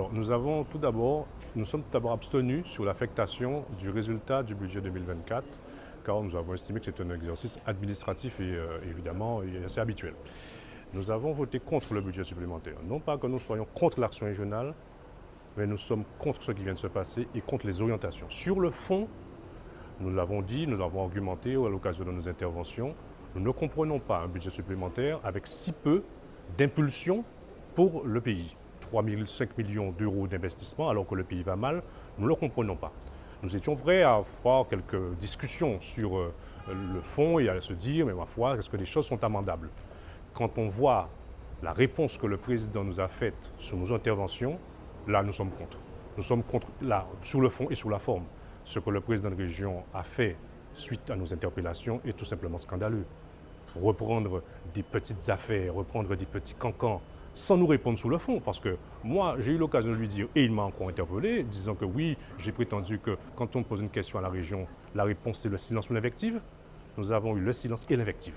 Alors, nous sommes tout d'abord abstenus sur l'affectation du résultat du budget 2024, car nous avons estimé que c'est un exercice administratif et évidemment assez habituel. Nous avons voté contre le budget supplémentaire. Non pas que nous soyons contre l'action régionale, mais nous sommes contre ce qui vient de se passer et contre les orientations. Sur le fond, nous l'avons dit, nous l'avons argumenté à l'occasion de nos interventions, nous ne comprenons pas un budget supplémentaire avec si peu d'impulsion pour le pays. 3,5 millions d'euros d'investissement alors que le pays va mal, nous ne le comprenons pas. Nous étions prêts à avoir quelques discussions sur le fond et à se dire, mais ma foi, est-ce que les choses sont amendables? Quand on voit la réponse que le président nous a faite sur nos interventions, là, nous sommes contre. Nous sommes contre, là, sur le fond et sur la forme. Ce que le président de région a fait suite à nos interpellations est tout simplement scandaleux. Reprendre des petites affaires, reprendre des petits cancans, sans nous répondre sur le fond. Parce que moi, j'ai eu l'occasion de lui dire, et il m'a encore interpellé, disant que oui, j'ai prétendu que quand on pose une question à la région, la réponse c'est le silence ou l'invective. Nous avons eu le silence et l'invective.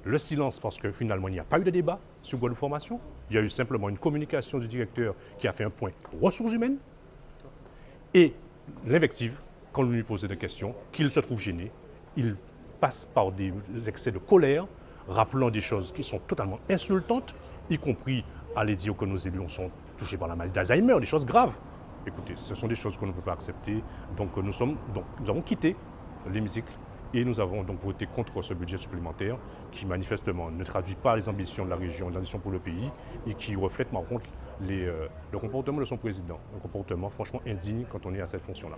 Le silence parce que finalement, il n'y a pas eu de débat sur Guadeloupe Formation. Il y a eu simplement une communication du directeur qui a fait un point ressources humaines. Et l'invective, quand on lui posait des questions, qu'il se trouve gêné, il passe par des excès de colère, rappelant des choses qui sont totalement insultantes, y compris aller dire que nos élus sont touchés par la maladie d'Alzheimer, des choses graves. Écoutez, ce sont des choses qu'on ne peut pas accepter. Donc nous avons quitté l'hémicycle et nous avons donc voté contre ce budget supplémentaire qui manifestement ne traduit pas les ambitions de la région, les ambitions pour le pays et qui reflète par contre le comportement de son président. Un comportement franchement indigne quand on est à cette fonction-là.